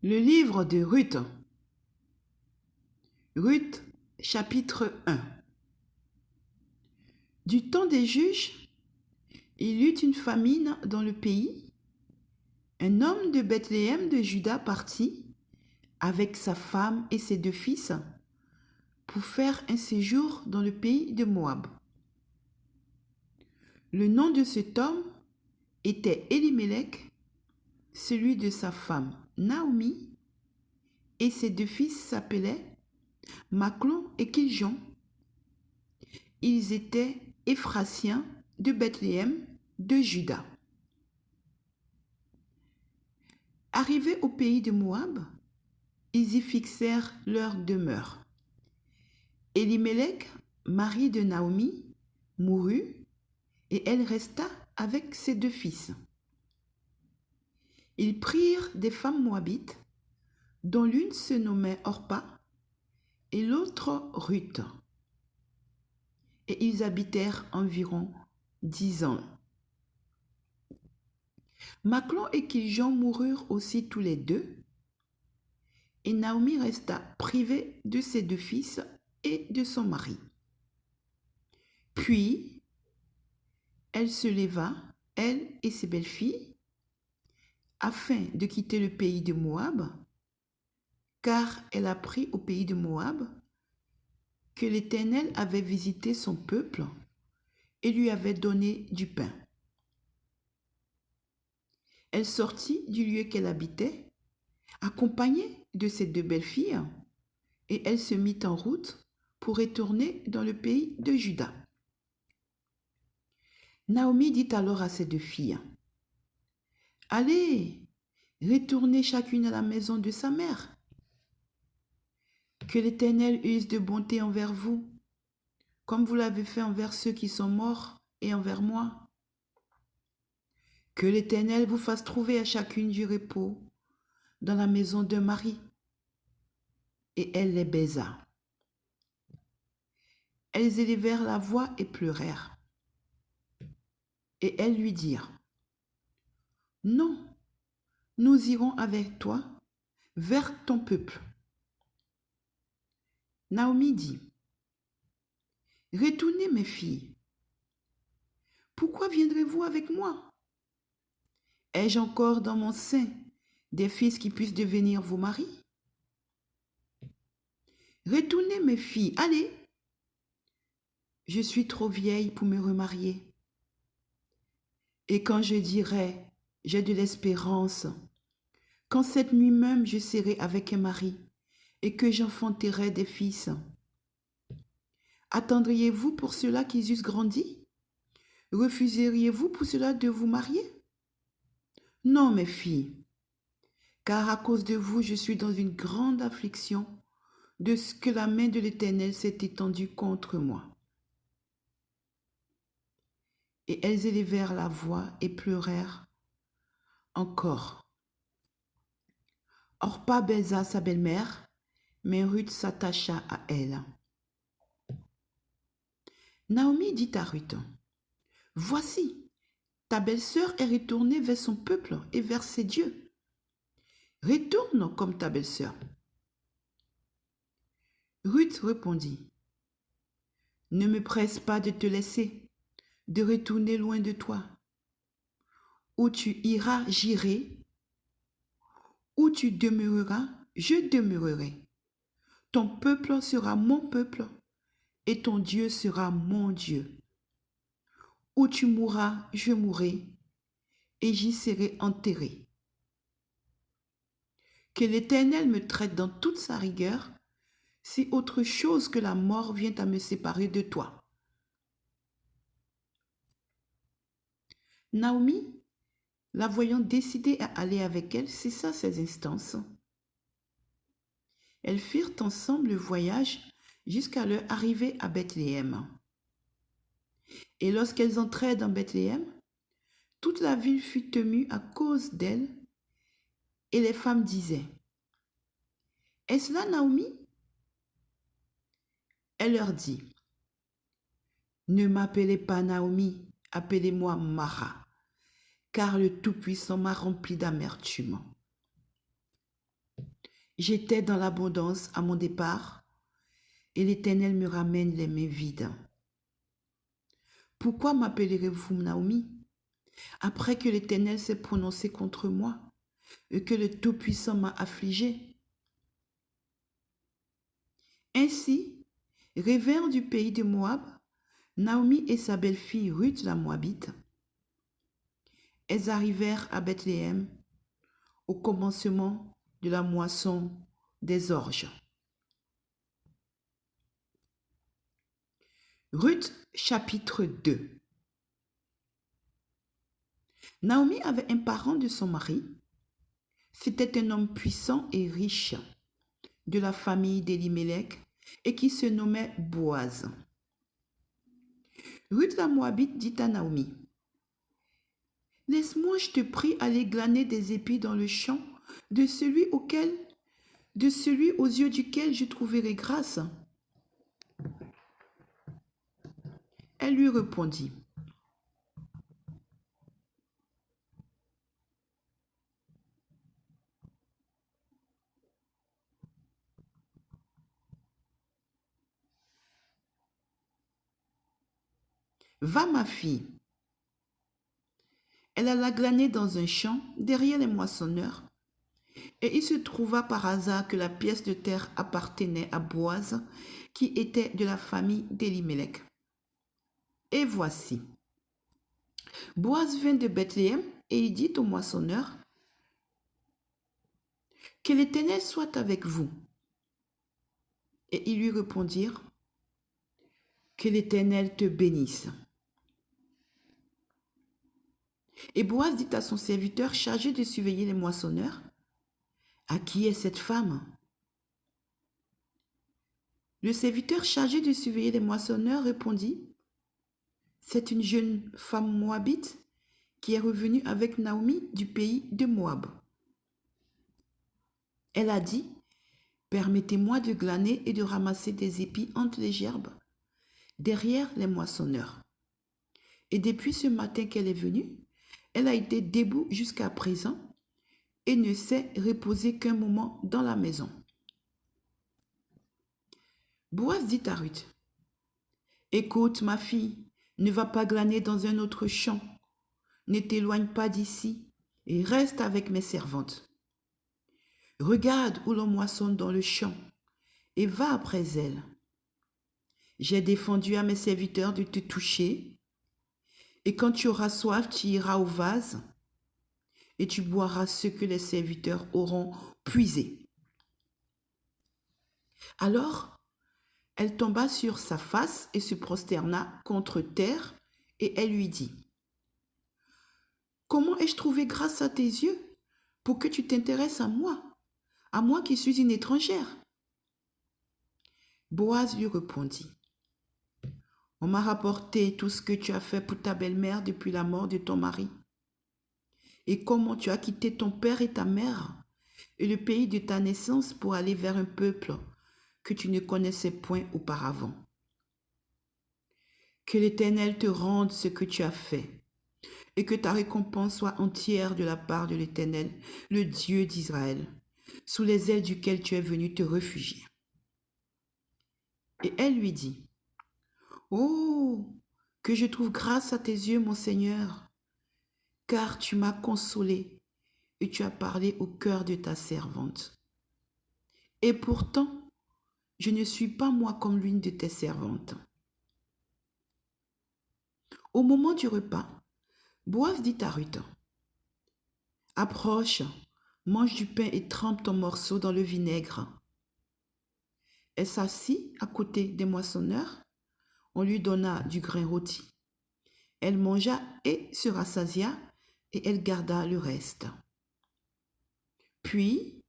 Le livre de Ruth. Ruth, chapitre 1. Du temps des juges, il y eut une famine dans le pays. Un homme de Bethléem de Juda partit, avec sa femme et ses 2 fils, pour faire un séjour dans le pays de Moab. Le nom de cet homme était Elimelech, celui de sa femme Naomi, et ses 2 fils s'appelaient Machlon et Kiljon. Ils étaient Éphrasiens de Bethléem de Juda. Arrivés au pays de Moab, ils y fixèrent leur demeure. Elimelech, mari de Naomi, mourut, et elle resta avec ses 2 fils. Ils prirent des femmes moabites, dont l'une se nommait Orpa et l'autre Ruth. Et ils habitèrent environ 10 ans. Machlon et Kiljon moururent aussi tous les 2, et Naomi resta privée de ses 2 fils et de son mari. Puis, elle se leva, elle et ses belles-filles, afin de quitter le pays de Moab, car elle apprit au pays de Moab que l'Éternel avait visité son peuple et lui avait donné du pain. Elle sortit du lieu qu'elle habitait, accompagnée de ses 2 belles-filles, et elle se mit en route pour retourner dans le pays de Juda. Naomi dit alors à ses 2 filles, « Allez, retournez chacune à la maison de sa mère. Que l'Éternel use de bonté envers vous, comme vous l'avez fait envers ceux qui sont morts et envers moi. Que l'Éternel vous fasse trouver à chacune du repos dans la maison d'un mari. » Et elle les baisa. Elles élevèrent la voix et pleurèrent. Et elles lui dirent, « Non, nous irons avec toi vers ton peuple. » Naomi dit, « Retournez mes filles. Pourquoi viendrez-vous avec moi? Ai-je encore dans mon sein des fils qui puissent devenir vos maris? Retournez mes filles, allez. Je suis trop vieille pour me remarier. Et quand je dirai, j'ai de l'espérance, quand cette nuit même je serai avec un mari et que j'enfanterai des fils, attendriez-vous pour cela qu'ils eussent grandi? Refuseriez-vous pour cela de vous marier? Non, mes filles, car à cause de vous, je suis dans une grande affliction de ce que la main de l'Éternel s'est étendue contre moi. » Et elles élevèrent la voix et pleurèrent encore. Orpa baisa sa belle-mère, mais Ruth s'attacha à elle. Naomi dit à Ruth, « Voici, ta belle-sœur est retournée vers son peuple et vers ses dieux. Retourne comme ta belle-sœur. » Ruth répondit, « Ne me presse pas de te laisser, de retourner loin de toi. Où tu iras, j'irai. Où tu demeureras, je demeurerai. Ton peuple sera mon peuple et ton Dieu sera mon Dieu. Où tu mourras, je mourrai et j'y serai enterré. Que l'Éternel me traite dans toute sa rigueur si autre chose que la mort vient à me séparer de toi. » Naomi, la voyant décidée à aller avec elle, cessa ses instances. Elles firent ensemble le voyage jusqu'à leur arrivée à Bethléem. Et lorsqu'elles entrèrent dans Bethléem, toute la ville fut émue à cause d'elles, et les femmes disaient, « Est-ce là Naomi? » Elle leur dit, « Ne m'appelez pas Naomi, appelez-moi Mara, car le Tout-Puissant m'a rempli d'amertume. J'étais dans l'abondance à mon départ, et l'Éternel me ramène les mains vides. Pourquoi m'appellerez-vous Naomi, après que l'Éternel s'est prononcé contre moi et que le Tout-Puissant m'a affligé? Ainsi, revinrent du pays de Moab, Naomi et sa belle-fille Ruth la Moabite. Elles arrivèrent à Bethléem au commencement de la moisson des orges. Ruth chapitre 2. Naomi avait un parent de son mari. C'était un homme puissant et riche de la famille d'Élimélec et qui se nommait Boaz. Ruth la Moabite dit à Naomi: Laisse-moi, je te prie, aller glaner des épis dans le champ de celui aux yeux duquel je trouverai grâce. Elle lui répondit: Va, ma fille. Elle alla glaner dans un champ derrière les moissonneurs, et il se trouva par hasard que la pièce de terre appartenait à Boaz, qui était de la famille d'Élimélec. Et voici, Boaz vint de Bethléem et il dit au moissonneur: Que l'Éternel soit avec vous. Et ils lui répondirent: Que l'Éternel te bénisse. Et Boaz dit à son serviteur chargé de surveiller les moissonneurs: À qui est cette femme? Le serviteur chargé de surveiller les moissonneurs répondit: C'est une jeune femme moabite qui est revenue avec Naomi du pays de Moab. Elle a dit: Permettez-moi de glaner et de ramasser des épis entre les gerbes, derrière les moissonneurs. Et depuis ce matin qu'elle est venue, elle a été debout jusqu'à présent et ne s'est reposée qu'un moment dans la maison. Boaz dit à Ruth: Écoute, ma fille, ne va pas glaner dans un autre champ. Ne t'éloigne pas d'ici et reste avec mes servantes. Regarde où l'on moissonne dans le champ et va après elles. J'ai défendu à mes serviteurs de te toucher, et quand tu auras soif, tu iras au vase et tu boiras ce que les serviteurs auront puisé. Alors, elle tomba sur sa face et se prosterna contre terre, et elle lui dit: Comment ai-je trouvé grâce à tes yeux pour que tu t'intéresses à moi qui suis une étrangère? Boaz lui répondit: On m'a rapporté tout ce que tu as fait pour ta belle-mère depuis la mort de ton mari, et comment tu as quitté ton père et ta mère et le pays de ta naissance pour aller vers un peuple que tu ne connaissais point auparavant. Que l'Éternel te rende ce que tu as fait, et que ta récompense soit entière de la part de l'Éternel, le Dieu d'Israël, sous les ailes duquel tu es venu te réfugier. Et elle lui dit: Oh, que je trouve grâce à tes yeux, mon Seigneur, car tu m'as consolé et tu as parlé au cœur de ta servante. Et pourtant, je ne suis pas moi comme l'une de tes servantes. Au moment du repas, Boaz dit à Ruth: Approche, mange du pain et trempe ton morceau dans le vinaigre. Elle s'assit à côté des moissonneurs. On lui donna du grain rôti. Elle mangea et se rassasia, et elle garda le reste. Puis,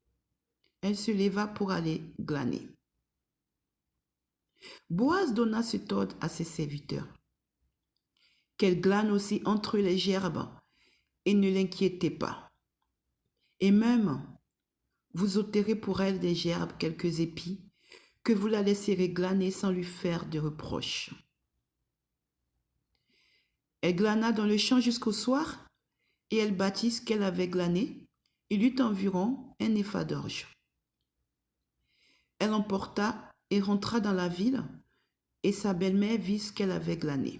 elle se leva pour aller glaner. Boaz donna cet ordre à ses serviteurs: Qu'elle glane aussi entre les gerbes, et ne l'inquiétez pas. Et même, vous ôterez pour elle des gerbes quelques épis, que vous la laisserez glaner sans lui faire de reproches. Elle glana dans le champ jusqu'au soir, et elle bâtit ce qu'elle avait glané. Il eut environ un épha d'orge. Elle emporta et rentra dans la ville, et sa belle-mère vit ce qu'elle avait glané.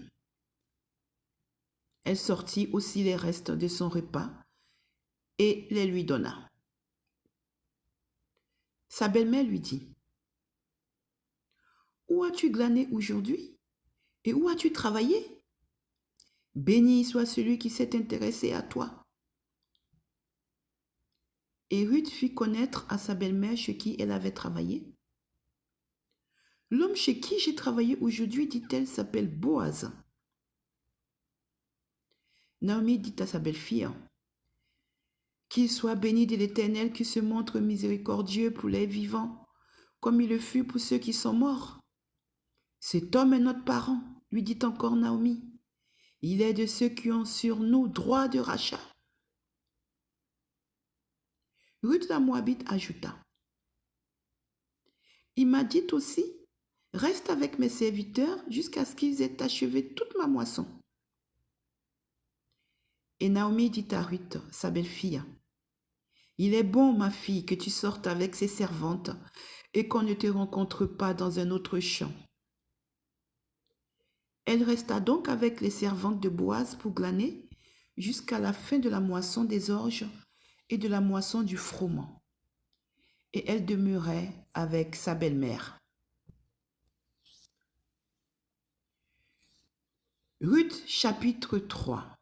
Elle sortit aussi les restes de son repas et les lui donna. Sa belle-mère lui dit, « Où as-tu glané aujourd'hui et où as-tu travaillé? Béni soit celui qui s'est intéressé à toi. » Et Ruth fit connaître à sa belle-mère chez qui elle avait travaillé. « L'homme chez qui j'ai travaillé aujourd'hui, dit-elle, s'appelle Boaz. » Naomi dit à sa belle-fille, « Qu'il soit béni de l'Éternel qui se montre miséricordieux pour les vivants, comme il le fut pour ceux qui sont morts. Cet homme est notre parent, lui dit encore Naomi. Il est de ceux qui ont sur nous droit de rachat. » Ruth la Moabite ajouta, « Il m'a dit aussi, reste avec mes serviteurs jusqu'à ce qu'ils aient achevé toute ma moisson. » Et Naomi dit à Ruth, sa belle-fille, « Il est bon, ma fille, que tu sortes avec ces servantes et qu'on ne te rencontre pas dans un autre champ. » Elle resta donc avec les servantes de Boaz pour glaner jusqu'à la fin de la moisson des orges et de la moisson du froment. Et elle demeurait avec sa belle-mère. Ruth chapitre 3.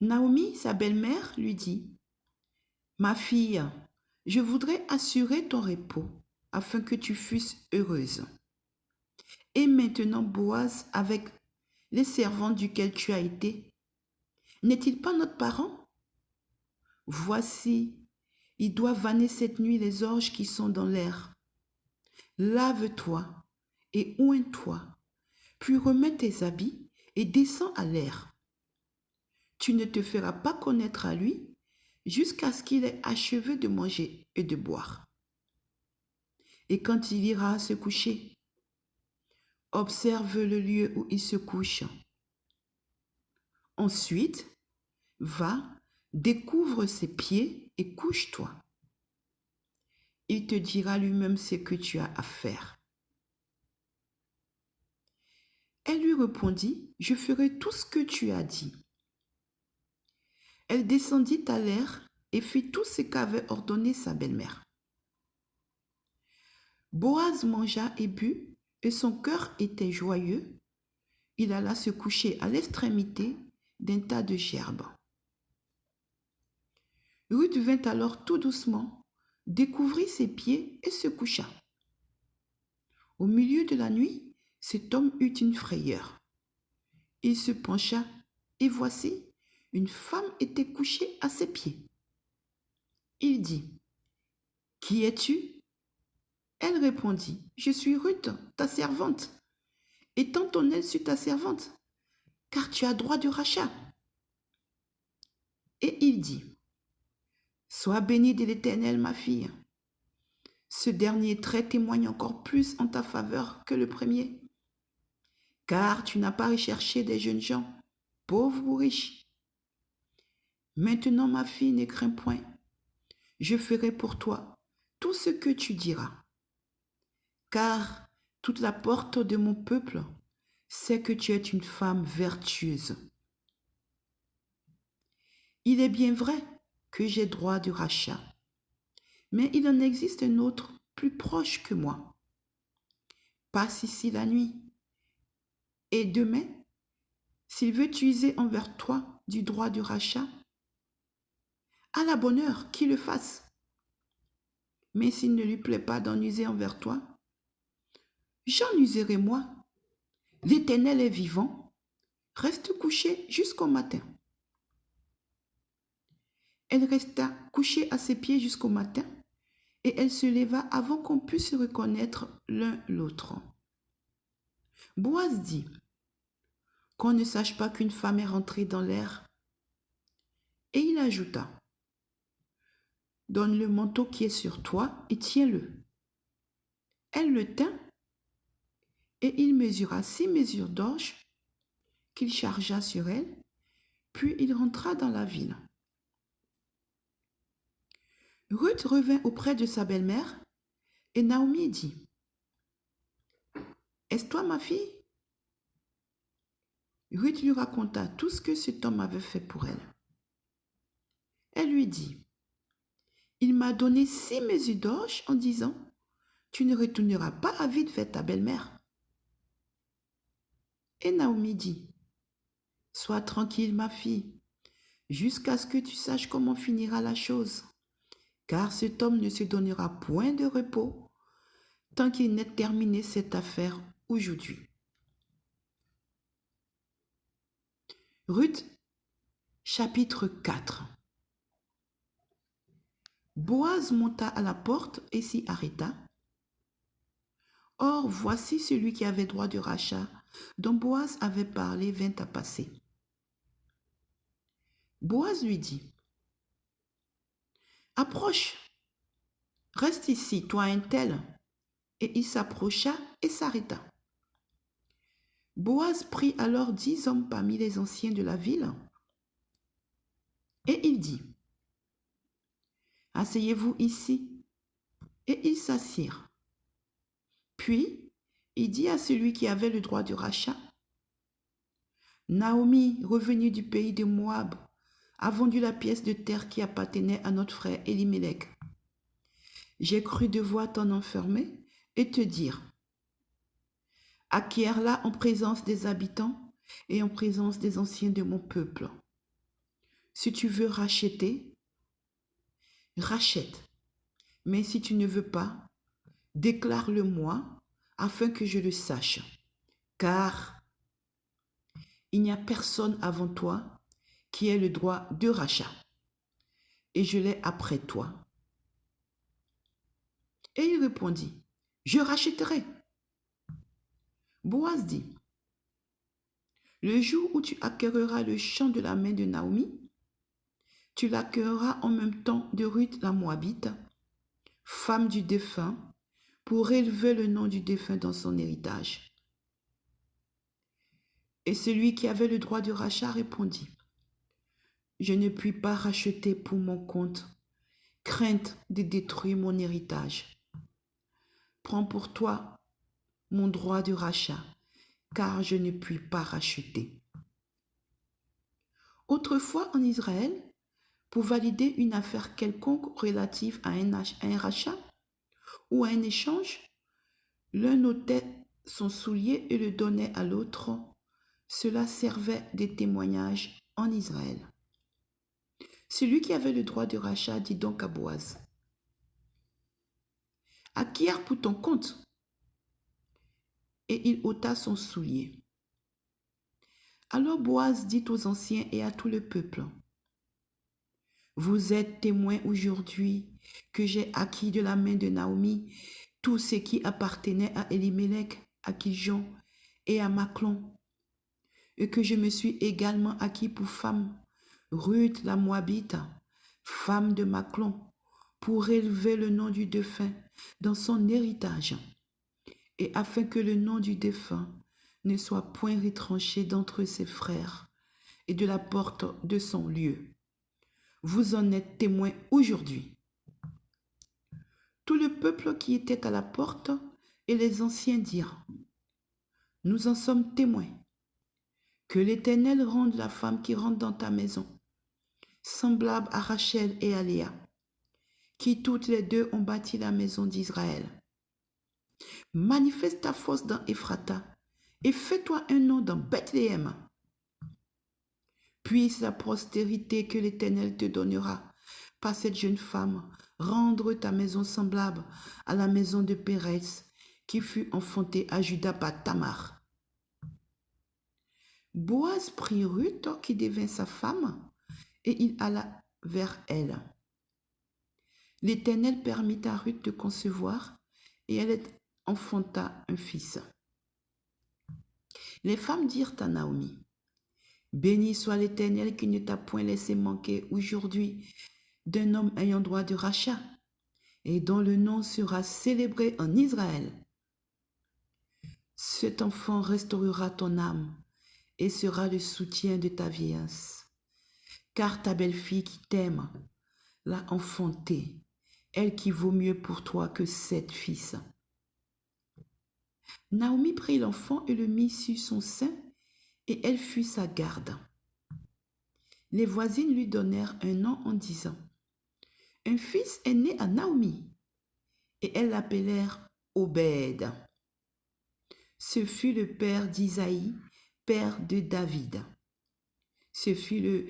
Naomi, sa belle-mère, lui dit, « Ma fille, je voudrais assurer ton repos afin que tu fusses heureuse. Et maintenant Boaz avec les servantes duquel tu as été, n'est-il pas notre parent? Voici, il doit vanner cette nuit les orges qui sont dans l'air. Lave-toi et oins-toi, puis remets tes habits et descends à l'air. Tu ne te feras pas connaître à lui jusqu'à ce qu'il ait achevé de manger et de boire. Et quand il ira se coucher, observe le lieu où il se couche. Ensuite, va, découvre ses pieds et couche-toi. Il te dira lui-même ce que tu as à faire. » Elle lui répondit, « Je ferai tout ce que tu as dit. » Elle descendit à l'air et fit tout ce qu'avait ordonné sa belle-mère. Boaz mangea et but, et son cœur était joyeux. Il alla se coucher à l'extrémité d'un tas de gerbes. Ruth vint alors tout doucement, découvrit ses pieds et se coucha. Au milieu de la nuit, cet homme eut une frayeur. Il se pencha, et voici, une femme était couchée à ses pieds. Il dit, « Qui es-tu? » Elle répondit, « Je suis Ruth, ta servante. Étends ton aile sur ta servante, car tu as droit de rachat. » Et il dit, « Sois bénie de l'Éternel, ma fille. Ce dernier trait témoigne encore plus en ta faveur que le premier, car tu n'as pas recherché des jeunes gens, pauvres ou riches. Maintenant, ma fille, ne crains point. Je ferai pour toi tout ce que tu diras. Car toute la porte de mon peuple sait que tu es une femme vertueuse. Il est bien vrai que j'ai droit de rachat, mais il en existe un autre plus proche que moi. Passe ici la nuit, et demain, s'il veut user envers toi du droit de rachat, à la bonne heure qu'il le fasse. Mais s'il ne lui plaît pas d'en user envers toi, j'en userai moi. L'Éternel est vivant, reste couché jusqu'au matin. » Elle resta couchée à ses pieds jusqu'au matin, et elle se leva avant qu'on puisse se reconnaître l'un l'autre. Boaz dit, « Qu'on ne sache pas qu'une femme est rentrée dans l'air. » Et il ajouta, « Donne le manteau qui est sur toi et tiens-le. » Elle le tint, et il mesura 6 mesures d'orge qu'il chargea sur elle, puis il rentra dans la ville. Ruth revint auprès de sa belle-mère et Naomi dit, « Est-ce toi ma fille ?» Ruth lui raconta tout ce que cet homme avait fait pour elle. Elle lui dit, « Il m'a donné 6 mesures d'orge en disant, « Tu ne retourneras pas à vide vers ta belle-mère. » Et Naomi dit, « Sois tranquille ma fille, jusqu'à ce que tu saches comment finira la chose, car cet homme ne se donnera point de repos tant qu'il n'ait terminé cette affaire aujourd'hui. » Ruth, chapitre 4. Boaz monta à la porte et s'y arrêta. Or, voici celui qui avait droit de rachat, dont Boaz avait parlé, vint à passer. Boaz lui dit, « Approche, reste ici, toi un tel. » Et il s'approcha et s'arrêta. Boaz prit alors 10 hommes parmi les anciens de la ville, et il dit, « Asseyez-vous ici. » Et ils s'assirent. Puis, il dit à celui qui avait le droit de rachat, « Naomi, revenue du pays de Moab, a vendu la pièce de terre qui appartenait à notre frère Elimelech. J'ai cru devoir t'en enfermer et te dire, acquiers-la en présence des habitants et en présence des anciens de mon peuple. Si tu veux racheter, rachète. Mais si tu ne veux pas, déclare-le-moi afin que je le sache. Car il n'y a personne avant toi qui ait le droit de rachat. Et je l'ai après toi. » Et il répondit, « Je rachèterai. » Boaz dit, « Le jour où tu acquerras le champ de la main de Naomi, tu l'acquerras en même temps de Ruth la Moabite, femme du défunt, pour élever le nom du défunt dans son héritage. » Et celui qui avait le droit de rachat répondit, « Je ne puis pas racheter pour mon compte, crainte de détruire mon héritage. Prends pour toi mon droit de rachat, car je ne puis pas racheter. » Autrefois en Israël, pour valider une affaire quelconque relative à un rachat ou à un échange, l'un ôtait son soulier et le donnait à l'autre. Cela servait de témoignage en Israël. Celui qui avait le droit de rachat dit donc à Boaz, « Acquiers pour ton compte. » Et il ôta son soulier. Alors Boaz dit aux anciens et à tout le peuple, « Vous êtes témoins aujourd'hui que j'ai acquis de la main de Naomi tout ce qui appartenait à Elimelech, à Kiljon et à Machlon, et que je me suis également acquis pour femme Ruth la Moabite, femme de Machlon, pour élever le nom du défunt dans son héritage, et afin que le nom du défunt ne soit point retranché d'entre ses frères et de la porte de son lieu. Vous en êtes témoins aujourd'hui. » Tout le peuple qui était à la porte et les anciens dirent, « Nous en sommes témoins. Que l'Éternel rende la femme qui rentre dans ta maison, semblable à Rachel et à Léa, qui toutes les deux ont bâti la maison d'Israël. Manifeste ta force dans Ephrata et fais-toi un nom dans Bethléem. Puisse la postérité que l'Éternel te donnera par cette jeune femme rendre ta maison semblable à la maison de Pérez qui fut enfantée à Juda par Tamar. » Boaz prit Ruth qui devint sa femme et il alla vers elle. L'Éternel permit à Ruth de concevoir et elle enfanta un fils. Les femmes dirent à Naomi, « Béni soit l'Éternel qui ne t'a point laissé manquer aujourd'hui d'un homme ayant droit de rachat et dont le nom sera célébré en Israël. Cet enfant restaurera ton âme et sera le soutien de ta vieillesse, car ta belle-fille qui t'aime l'a enfanté elle qui vaut mieux pour toi que 7 fils. Naomi prit l'enfant et le mit sur son sein, et elle fut sa garde. Les voisines lui donnèrent un nom en disant, « Un fils est né à Naomi. » Et elles l'appelèrent Obed. Ce fut le père d'Isaïe, père de David. Ce fut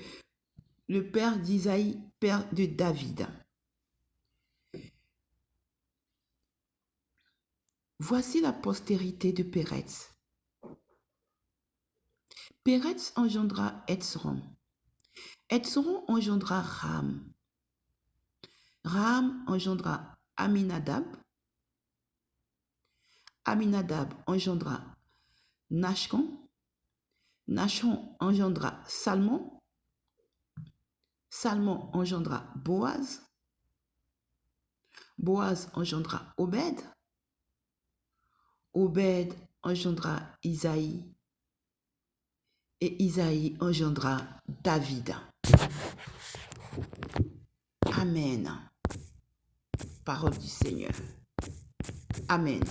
le père d'Isaïe, père de David. Voici la postérité de Péretz. Péretz engendra Hetzron. Hetzron engendra Ram. Ram engendra Aminadab. Aminadab engendra Nachshon. Nachshon engendra Salmon. Salmon engendra Boaz. Boaz engendra Obed. Obed engendra Isaïe. Et Isaïe engendra David. Amen. Parole du Seigneur. Amen.